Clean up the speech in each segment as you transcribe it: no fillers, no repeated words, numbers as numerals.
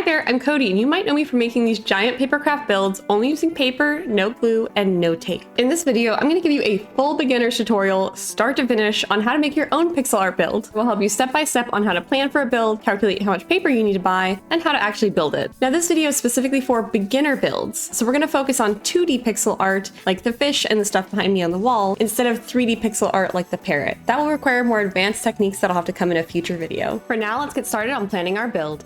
there, I'm Cody, and you might know me for making these giant paper craft builds only using paper, no glue, and no tape. In this video, I'm going to give you a full beginner's tutorial, start to finish, on how to make your own pixel art build. We'll help you step by step on how to plan for a build, calculate how much paper you need to buy, and how to actually build it. Now, this video is specifically for beginner builds, so we're going to focus on 2D pixel art, like the fish and the stuff behind me on the wall, instead of 3D pixel art like the parrot. That will require more advanced techniques that'll have to come in a future video. For now, let's get started on planning our build.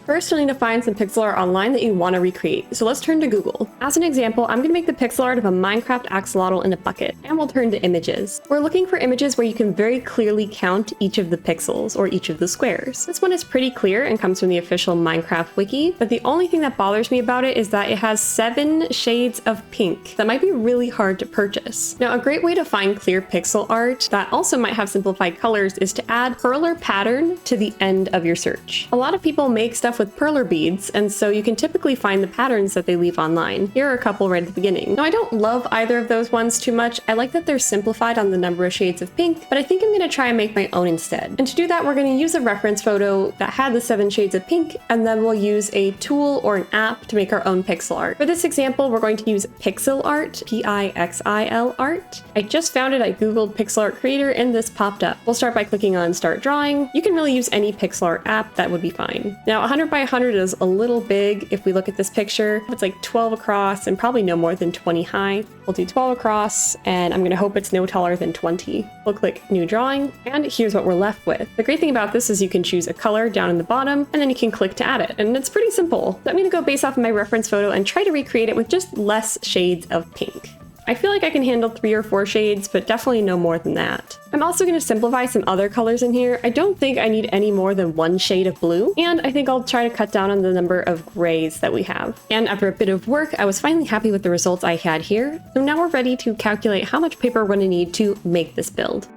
First, you'll need to find some pixel art online that you want to recreate, so let's turn to Google. As an example, I'm going to make the pixel art of a Minecraft axolotl in a bucket, and we'll turn to images. We're looking for images where you can very clearly count each of the pixels, or each of the squares. This one is pretty clear and comes from the official Minecraft wiki, but the only thing that bothers me about it is that it has 7 shades of pink. That might be really hard to purchase. Now, a great way to find clear pixel art that also might have simplified colors is to add perler pattern to the end of your search. A lot of people make stuff with perler beads, and so you can typically find the patterns that they leave online. Here are a couple right at the beginning. Now, I don't love either of those ones too much. I like that they're simplified on the number of shades of pink, but I think I'm going to try and make my own instead. And to do that, we're going to use a reference photo that had the 7 shades of pink, and then we'll use a tool or an app to make our own pixel art. For this example, we're going to use Pixel Art, P-I-X-I-L art. I just found it, I googled pixel art creator, and this popped up. We'll start by clicking on Start Drawing. You can really use any pixel art app, that would be fine. Now, 100 by 100 is a little big. If we look at this picture, it's like 12 across and probably no more than 20 high. We'll do 12 across, and I'm going to hope it's no taller than 20. We'll click New Drawing, and here's what we're left with. The great thing about this is you can choose a color down in the bottom, and then you can click to add it, and it's pretty simple. So I'm going to go based off of my reference photo and try to recreate it with just less shades of pink. I feel like I can handle 3 or 4 shades, but definitely no more than that. I'm also going to simplify some other colors in here. I don't think I need any more than 1 shade of blue, and I think I'll try to cut down on the number of grays that we have. And after a bit of work, I was finally happy with the results I had here. So now we're ready to calculate how much paper we're going to need to make this build.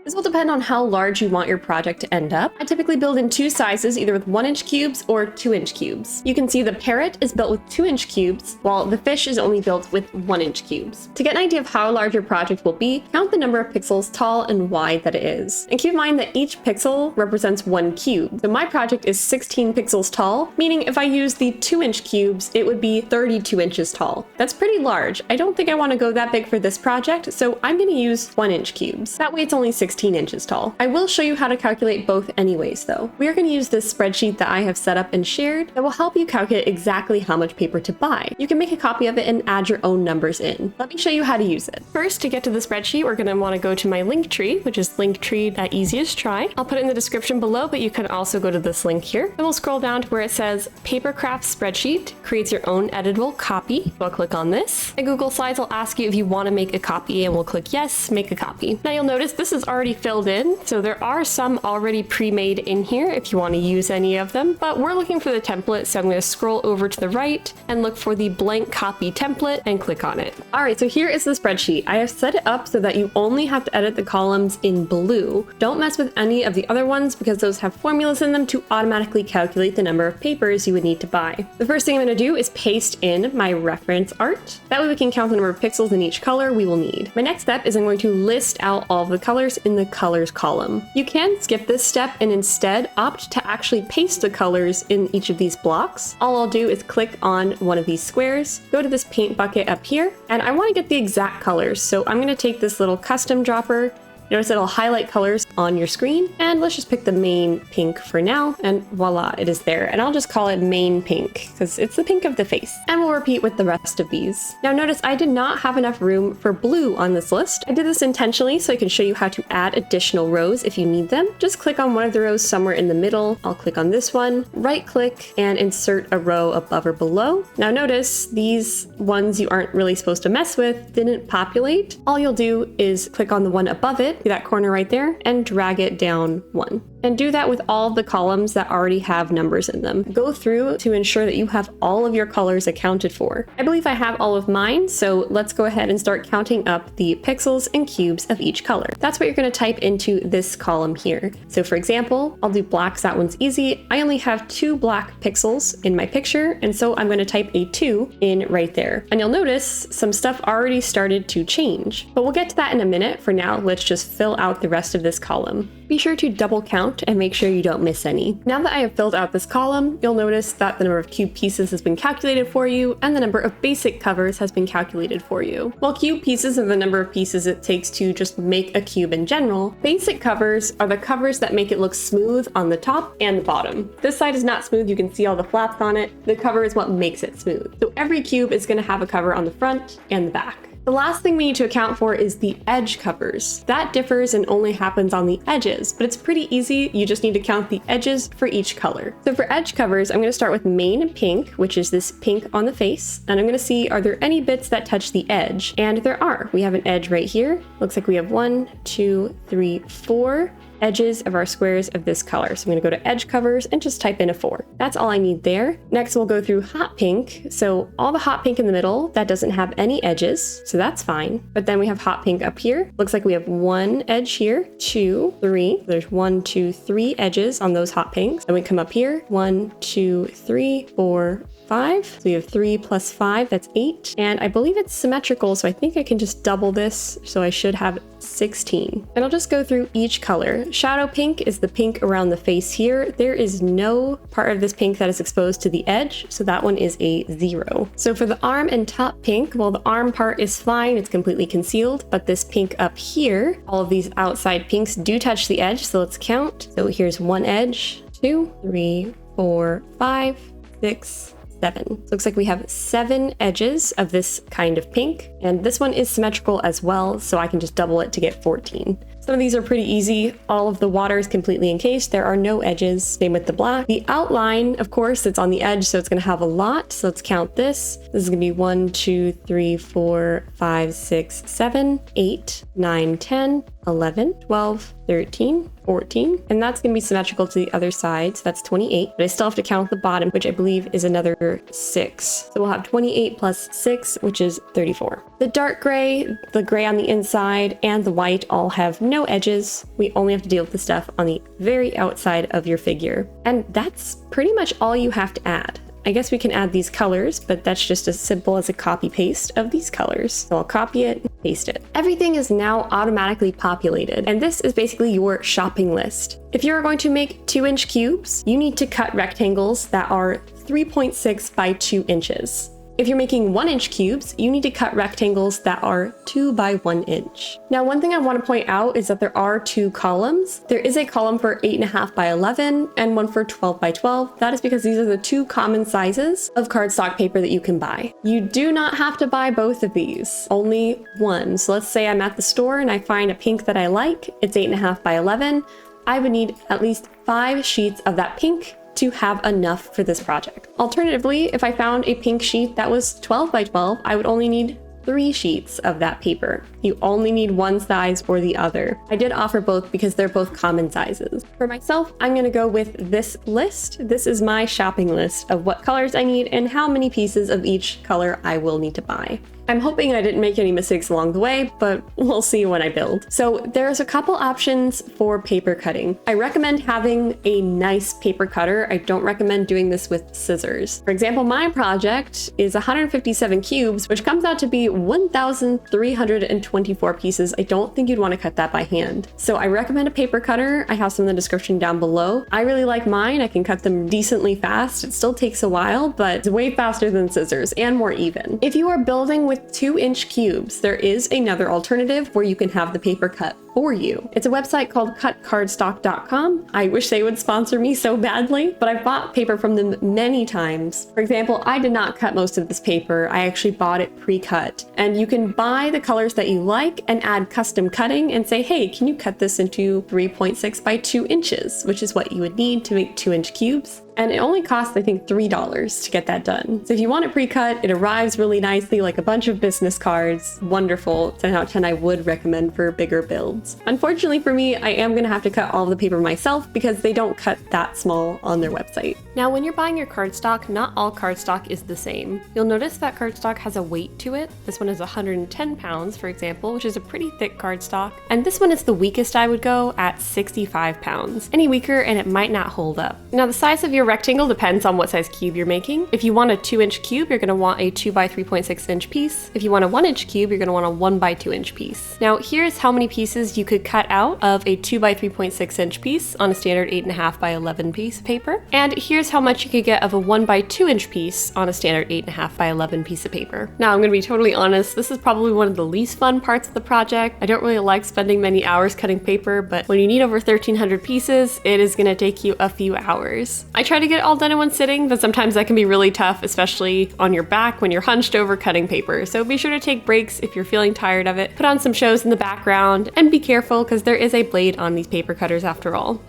This will depend on how large you want your project to end up. I typically build in 2 sizes, either with 1-inch cubes or 2-inch cubes. You can see the parrot is built with 2-inch cubes, while the fish is only built with 1-inch cubes. To get an idea of how large your project will be, count the number of pixels tall and wide that it is. And keep in mind that each pixel represents 1 cube. So my project is 16 pixels tall, meaning if I use the 2-inch cubes, it would be 32 inches tall. That's pretty large. I don't think I want to go that big for this project, so I'm going to use 1-inch cubes. That way it's only 16 inches tall. I will show you how to calculate both anyways though. We are going to use this spreadsheet that I have set up and shared that will help you calculate exactly how much paper to buy. You can make a copy of it and add your own numbers in. Let me show you how to use it. First, to get to the spreadsheet, we're going to want to go to my linktree, which is linktree.EasyAsTry. I'll put it in the description below, but you can also go to this link here. And we'll scroll down to where it says Papercraft Spreadsheet, creates your own editable copy. We'll click on this. And Google Slides will ask you if you want to make a copy, and we'll click yes, make a copy. Now you'll notice this is already filled in, so there are some already pre-made in here if you want to use any of them, but we're looking for the template, so I'm going to scroll over to the right and look for the blank copy template and click on it. Alright, so here is the spreadsheet. I have set it up so that you only have to edit the columns in blue. Don't mess with any of the other ones because those have formulas in them to automatically calculate the number of papers you would need to buy. The first thing I'm going to do is paste in my reference art. That way we can count the number of pixels in each color we will need. My next step is I'm going to list out all of the colors in the colors column. You can skip this step and instead opt to actually paste the colors in each of these blocks. All I'll do is click on one of these squares, go to this paint bucket up here, and I want to get the exact colors. So I'm going to take this little custom dropper. Notice it'll highlight colors on your screen, and let's just pick the main pink for now, and voila, it is there. And I'll just call it main pink, because it's the pink of the face. And we'll repeat with the rest of these. Now notice I did not have enough room for blue on this list. I did this intentionally so I can show you how to add additional rows if you need them. Just click on one of the rows somewhere in the middle. I'll click on this one, right click, and insert a row above or below. Now notice these ones you aren't really supposed to mess with didn't populate. All you'll do is click on the one above it, that corner right there, and drag it down 1. And do that with all of the columns that already have numbers in them. Go through to ensure that you have all of your colors accounted for. I believe I have all of mine, so let's go ahead and start counting up the pixels and cubes of each color. That's what you're going to type into this column here. So for example, I'll do blacks, that one's easy. I only have 2 black pixels in my picture, and so I'm going to type a 2 in right there. And you'll notice some stuff already started to change, but we'll get to that in a minute. For now, let's just fill out the rest of this column. be sure to double count and make sure you don't miss any. Now that I have filled out this column, you'll notice that the number of cube pieces has been calculated for you and the number of basic covers has been calculated for you. While cube pieces are the number of pieces it takes to just make a cube in general, basic covers are the covers that make it look smooth on the top and the bottom. This side is not smooth, you can see all the flaps on it. The cover is what makes it smooth. So every cube is going to have a cover on the front and the back. The last thing we need to account for is the edge covers. That differs and only happens on the edges, but it's pretty easy. You just need to count the edges for each color. So for edge covers, I'm going to start with main pink, which is this pink on the face. And I'm going to see, are there any bits that touch the edge? And there are. We have an edge right here. Looks like we have 1, 2, 3, 4 edges of our squares of this color. So I'm going to go to edge covers and just type in a 4. That's all I need there. Next, we'll go through hot pink. So all the hot pink in the middle, that doesn't have any edges, so that's fine. But then we have hot pink up here. Looks like we have 1 edge here, 2, 3. There's 1, 2, 3 edges on those hot pinks. Then we come up here, 1, 2, 3, 4, 5. So we have 3 plus 5, that's 8. And I believe it's symmetrical, so I think I can just double this, so I should have 16. And I'll just go through each color. Shadow pink is the pink around the face here. There is no part of this pink that is exposed to the edge, so that one is a 0. So for the arm and top pink, well, the arm part is fine, it's completely concealed, but this pink up here, all of these outside pinks do touch the edge, so let's count. So here's 1 edge, 2, 3, 4, 5, 6, 7. So looks like we have 7 edges of this kind of pink, and this one is symmetrical as well, so I can just double it to get 14. Some of these are pretty easy. All of the water is completely encased. There are no edges. Same with the black. The outline, of course, it's on the edge, so it's going to have a lot. So let's count this. This is going to be 1, 2, 3, 4, 5, 6, 7, 8, 9, 10, 11, 12, 13, 14. And that's going to be symmetrical to the other side. So that's 28. But I still have to count the bottom, which I believe is another 6. So we'll have 28 plus 6, which is 34. The dark gray, the gray on the inside, and the white all have no edges. We only have to deal with the stuff on the very outside of your figure. And that's pretty much all you have to add. I guess we can add these colors, but that's just as simple as a copy paste of these colors. So I'll copy it, paste it. Everything is now automatically populated, and this is basically your shopping list. If you're going to make 2-inch cubes, you need to cut rectangles that are 3.6 by 2 inches. If you're making 1-inch cubes, you need to cut rectangles that are 2 by 1 inch. Now, one thing I want to point out is that there are 2 columns. There is a column for 8.5 by 11 and one for 12 by 12. That is because these are the 2 common sizes of cardstock paper that you can buy. You do not have to buy both of these, only one. So let's say I'm at the store and I find a pink that I like. It's 8.5 by 11. I would need at least 5 sheets of that pink to have enough for this project. Alternatively, if I found a pink sheet that was 12 by 12, I would only need 3 sheets of that paper. You only need one size or the other. I did offer both because they're both common sizes. For myself, I'm gonna go with this list. This is my shopping list of what colors I need and how many pieces of each color I will need to buy. I'm hoping I didn't make any mistakes along the way, but we'll see when I build. So there's a couple options for paper cutting. I recommend having a nice paper cutter. I don't recommend doing this with scissors. For example, my project is 157 cubes, which comes out to be 1,324 pieces. I don't think you'd want to cut that by hand. So I recommend a paper cutter. I have some in the description down below. I really like mine. I can cut them decently fast. It still takes a while, but it's way faster than scissors and more even. If you are building with 2-inch cubes, there is another alternative where you can have the paper cut for you. It's a website called cutcardstock.com. I wish they would sponsor me so badly, but I've bought paper from them many times. For example, I did not cut most of this paper. I actually bought it pre-cut. And you can buy the colors that you like and add custom cutting and say, hey, can you cut this into 3.6 by 2 inches, which is what you would need to make 2-inch cubes. And it only costs, I think, $3 to get that done. So if you want it pre-cut, it arrives really nicely, like a bunch of business cards. Wonderful. 10 out of 10 I would recommend for bigger builds. Unfortunately for me, I am going to have to cut all of the paper myself because they don't cut that small on their website. Now, when you're buying your cardstock, not all cardstock is the same. You'll notice that cardstock has a weight to it. This one is 110 pounds, for example, which is a pretty thick cardstock. And this one is the weakest I would go at 65 pounds. Any weaker and it might not hold up. Now, the size of your rectangle depends on what size cube you're making. If you want a 2-inch cube, you're going to want a 2 by 3.6 inch piece. If you want a 1-inch cube, you're going to want a 1 by 2 inch piece. Now, here's how many pieces sizes you could cut out of a 2 by 3.6 inch piece on a standard 8.5 by 11 piece of paper. And here's how much you could get of a 1 by 2 inch piece on a standard 8.5 by 11 piece of paper. Now, I'm gonna be totally honest, this is probably one of the least fun parts of the project. I don't really like spending many hours cutting paper, but when you need over 1,300 pieces, it is gonna take you a few hours. I try to get it all done in one sitting, but sometimes that can be really tough, especially on your back when you're hunched over cutting paper. So be sure to take breaks if you're feeling tired of it. Put on some shows in the background and be careful because there is a blade on these paper cutters after all.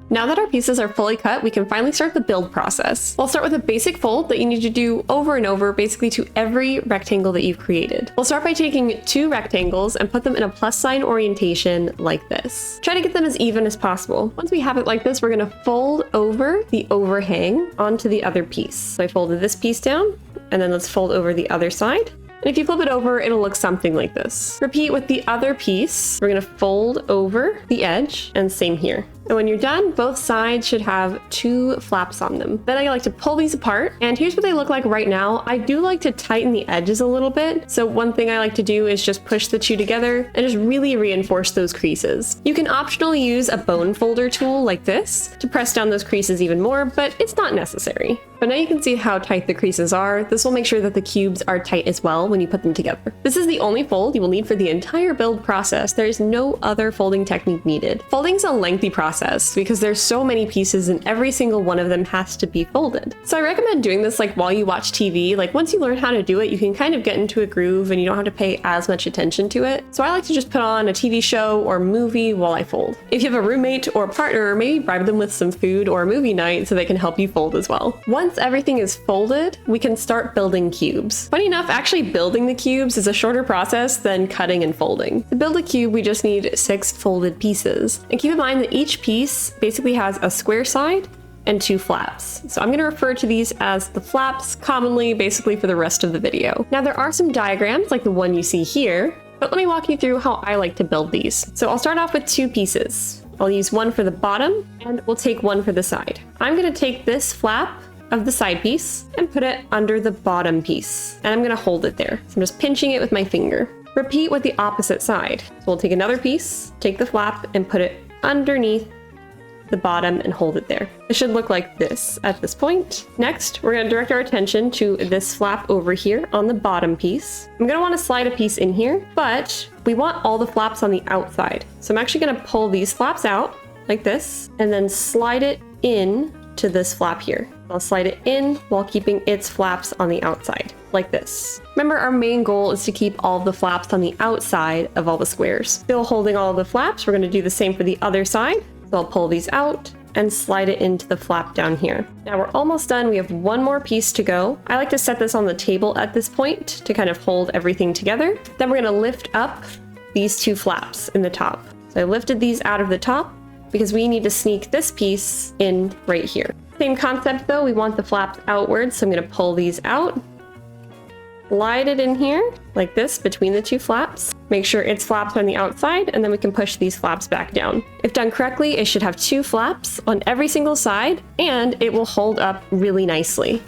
Now that our pieces are fully cut, we can finally start the build process. We'll start with a basic fold that you need to do over and over, basically to every rectangle that you've created. We'll start by taking 2 rectangles and put them in a plus sign orientation like this. Try to get them as even as possible. Once we have it like this, we're gonna fold over the overhang onto the other piece. So I folded this piece down, and then let's fold over the other side. And if you flip it over, it'll look something like this. Repeat with the other piece. We're gonna fold over the edge, and same here. And when you're done, both sides should have 2 flaps on them. Then I like to pull these apart, and here's what they look like right now. I do like to tighten the edges a little bit. So one thing I like to do is just push the 2 together and just really reinforce those creases. You can optionally use a bone folder tool like this to press down those creases even more, but it's not necessary. But now you can see how tight the creases are. This will make sure that the cubes are tight as well when you put them together. This is the only fold you will need for the entire build process. There is no other folding technique needed. Folding is a lengthy process because there's so many pieces and every single one of them has to be folded. So I recommend doing this like while you watch TV. Like once you learn how to do it, you can kind of get into a groove and you don't have to pay as much attention to it. So I like to just put on a TV show or movie while I fold. If you have a roommate or a partner, maybe bribe them with some food or a movie night so they can help you fold as well. Once everything is folded, we can start building cubes. Funny enough, actually building the cubes is a shorter process than cutting and folding. To build a cube, we just need 6 folded pieces. And keep in mind that each piece basically has a square side and 2 flaps. So I'm going to refer to these as the flaps commonly, basically for the rest of the video. Now there are some diagrams like the one you see here, but let me walk you through how I like to build these. So I'll start off with 2 pieces. I'll use one for the bottom and we'll take one for the side. I'm going to take this flap of the side piece and put it under the bottom piece. And I'm going to hold it there. So I'm just pinching it with my finger. Repeat with the opposite side. So we'll take another piece, take the flap and put it underneath the bottom and hold it there. It should look like this at this point. Next, we're going to direct our attention to this flap over here on the bottom piece. I'm going to want to slide a piece in here, but we want all the flaps on the outside. So I'm actually going to pull these flaps out like this and then slide it in to this flap here. I'll slide it in while keeping its flaps on the outside, like this. Remember, our main goal is to keep all of the flaps on the outside of all the squares. Still holding all of the flaps, we're going to do the same for the other side. So I'll pull these out and slide it into the flap down here. Now we're almost done. We have one more piece to go. I like to set this on the table at this point to kind of hold everything together. Then we're going to lift up these 2 flaps in the top. So I lifted these out of the top because we need to sneak this piece in right here. Same concept though, we want the flaps outwards, so I'm going to pull these out, slide it in here like this between the 2 flaps. Make sure its flaps are on the outside, and then we can push these flaps back down. If done correctly, it should have 2 flaps on every single side, and it will hold up really nicely.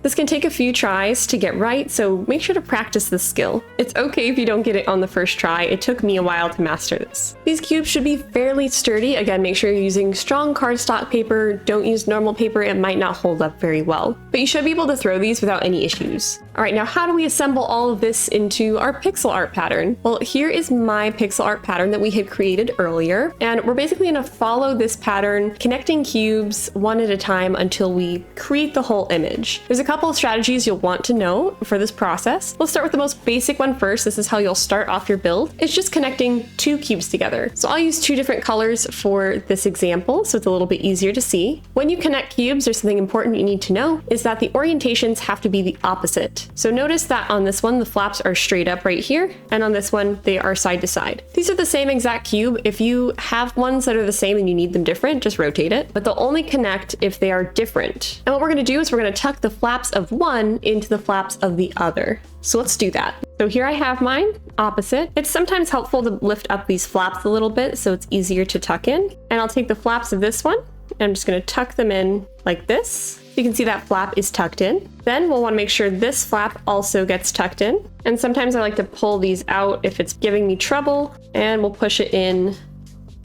This can take a few tries to get right, so make sure to practice this skill. It's okay if you don't get it on the first try. It took me a while to master this. These cubes should be fairly sturdy. Again, make sure you're using strong cardstock paper. Don't use normal paper. It might not hold up very well, but you should be able to throw these without any issues. All right, now how do we assemble all of this into our pixel art pattern? Well, here is my pixel art pattern that we had created earlier, and we're basically going to follow this pattern, connecting cubes one at a time until we create the whole image. There's a couple of strategies you'll want to know for this process. We'll start with the most basic one first. This is how you'll start off your build. It's just connecting 2 cubes together. So I'll use 2 different colors for this example, so it's a little bit easier to see. When you connect cubes, there's something important you need to know, is that the orientations have to be the opposite. So notice that on this one, the flaps are straight up right here, and on this one, they are side to side. These are the same exact cube. If you have ones that are the same and you need them different, just rotate it, but they'll only connect if they are different. And what we're going to do is we're going to tuck the flaps of one into the flaps of the other. So let's do that. So here I have mine opposite. It's sometimes helpful to lift up these flaps a little bit so it's easier to tuck in. And I'll take the flaps of this one I'm just going to tuck them in like this. You can see that flap is tucked in. Then we'll want to make sure this flap also gets tucked in. And sometimes I like to pull these out if it's giving me trouble, and we'll push it in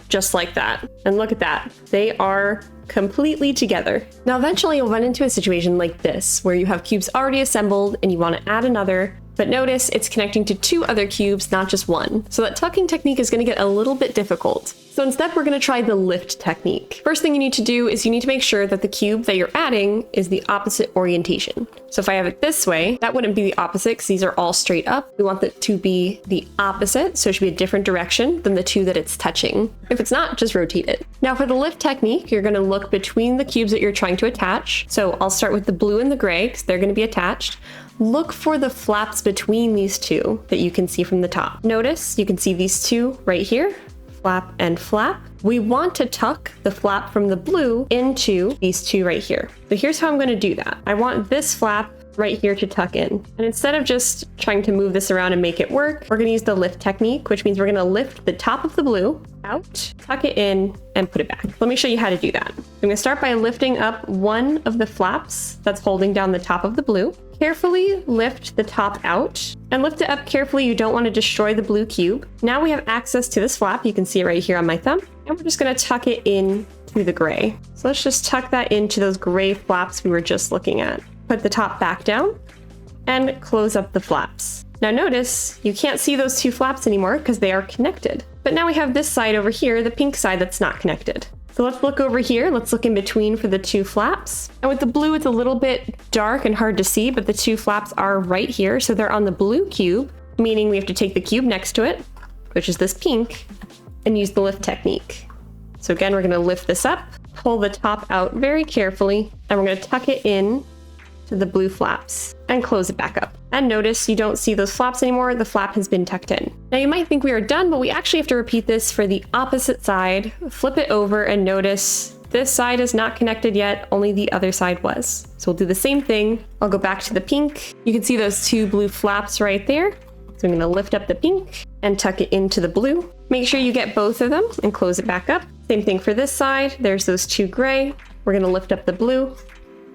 just like that. And look at that. They are completely together. Now, eventually you'll run into a situation like this, where you have cubes already assembled and you want to add another, but notice it's connecting to 2 other cubes, not just one. So that tucking technique is going to get a little bit difficult. So instead, we're going to try the lift technique. First thing you need to do is you need to make sure that the cube that you're adding is the opposite orientation. So if I have it this way, that wouldn't be the opposite because these are all straight up. We want it to be the opposite, so it should be a different direction than the 2 that it's touching. If it's not, just rotate it. Now for the lift technique, you're going to look between the cubes that you're trying to attach. So I'll start with the blue and the gray because they're going to be attached. Look for the flaps between these 2 that you can see from the top. Notice you can see these 2 right here, flap and flap. We want to tuck the flap from the blue into these 2 right here. So here's how I'm going to do that. I want this flap right here to tuck in. And instead of just trying to move this around and make it work, we're going to use the lift technique, which means we're going to lift the top of the blue out, tuck it in, and put it back. Let me show you how to do that. I'm going to start by lifting up one of the flaps that's holding down the top of the blue. Carefully lift the top out and lift it up carefully. You don't want to destroy the blue cube. Now we have access to this flap. You can see it right here on my thumb. And we're just going to tuck it in to the gray. So let's just tuck that into those gray flaps we were just looking at. Put the top back down and close up the flaps. Now notice you can't see those 2 flaps anymore because they are connected. But now we have this side over here, the pink side that's not connected. So let's look over here. Let's look in between for the 2 flaps. And with the blue, it's a little bit dark and hard to see, but the 2 flaps are right here. So they're on the blue cube, meaning we have to take the cube next to it, which is this pink, and use the lift technique. So again, we're going to lift this up, pull the top out very carefully, and we're going to tuck it in to the blue flaps and close it back up. And notice you don't see those flaps anymore. The flap has been tucked in. Now you might think we are done, but we actually have to repeat this for the opposite side. Flip it over and notice this side is not connected yet, only the other side was. So we'll do the same thing. I'll go back to the pink. You can see those 2 blue flaps right there. So I'm going to lift up the pink and tuck it into the blue. Make sure you get both of them and close it back up. Same thing for this side. There's those 2 gray. We're going to lift up the blue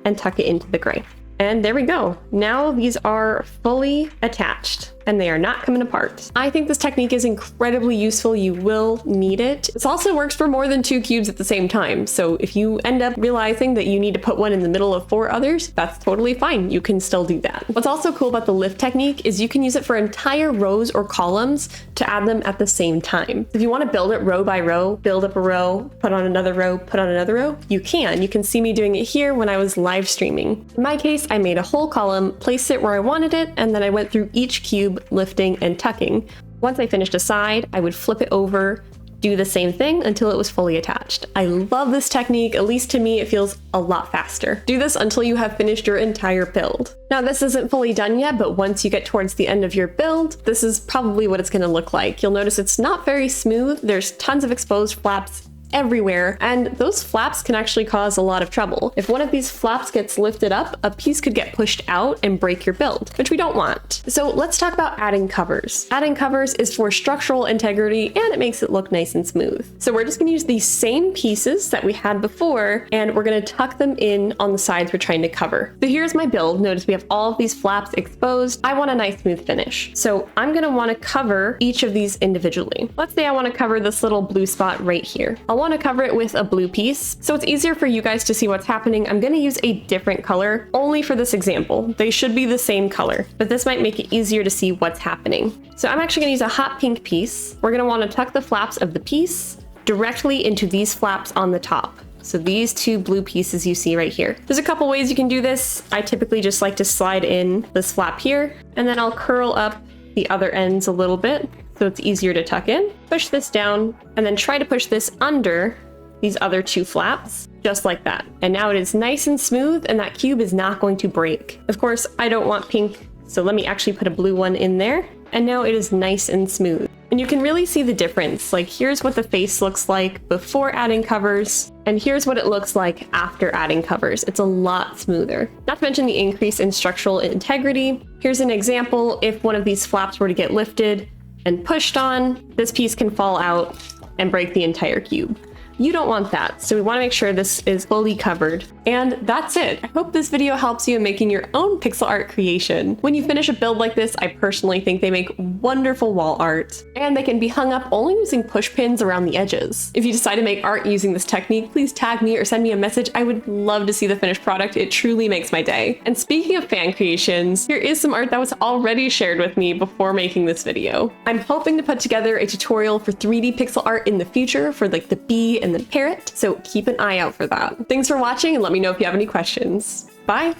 and tuck it into the gray. And there we go. Now these are fully attached and they are not coming apart. I think this technique is incredibly useful. You will need it. This also works for more than 2 cubes at the same time. So if you end up realizing that you need to put one in the middle of 4 others, that's totally fine. You can still do that. What's also cool about the lift technique is you can use it for entire rows or columns to add them at the same time. If you want to build it row by row, build up a row, put on another row, put on another row, you can. You can see me doing it here when I was live streaming. In my case, I made a whole column, placed it where I wanted it, and then I went through each cube lifting and tucking. Once I finished a side, I would flip it over, do the same thing until it was fully attached. I love this technique. At least to me, it feels a lot faster. Do this until you have finished your entire build. Now, this isn't fully done yet, but once you get towards the end of your build, this is probably what it's going to look like. You'll notice it's not very smooth. There's tons of exposed flaps everywhere, and those flaps can actually cause a lot of trouble. If one of these flaps gets lifted up, a piece could get pushed out and break your build, which we don't want. So let's talk about adding covers. Adding covers is for structural integrity and it makes it look nice and smooth. So we're just going to use these same pieces that we had before and we're going to tuck them in on the sides we're trying to cover. So here's my build. Notice we have all of these flaps exposed. I want a nice smooth finish. So I'm going to want to cover each of these individually. Let's say I want to cover this little blue spot right here. I'll want to cover it with a blue piece. So it's easier for you guys to see what's happening. I'm going to use a different color only for this example. They should be the same color, but this might make it easier to see what's happening. So I'm actually going to use a hot pink piece. We're going to want to tuck the flaps of the piece directly into these flaps on the top. So these 2 blue pieces you see right here. There's a couple ways you can do this. I typically just like to slide in this flap here, and then I'll curl up the other ends a little bit so it's easier to tuck in. Push this down, and then try to push this under these other 2 flaps, just like that. And now it is nice and smooth, and that cube is not going to break. Of course, I don't want pink, so let me actually put a blue one in there. And now it is nice and smooth. And you can really see the difference. Like, here's what the face looks like before adding covers, and here's what it looks like after adding covers. It's a lot smoother. Not to mention the increase in structural integrity. Here's an example. If one of these flaps were to get lifted and pushed on, this piece can fall out and break the entire cube. You don't want that, so we want to make sure this is fully covered. And that's it. I hope this video helps you in making your own pixel art creation. When you finish a build like this, I personally think they make wonderful wall art, and they can be hung up only using push pins around the edges. If you decide to make art using this technique, please tag me or send me a message. I would love to see the finished product. It truly makes my day. And speaking of fan creations, here is some art that was already shared with me before making this video. I'm hoping to put together a tutorial for 3D pixel art in the future for like the bee and the parrot, so keep an eye out for that. Thanks for watching, and let me know if you have any questions. Bye!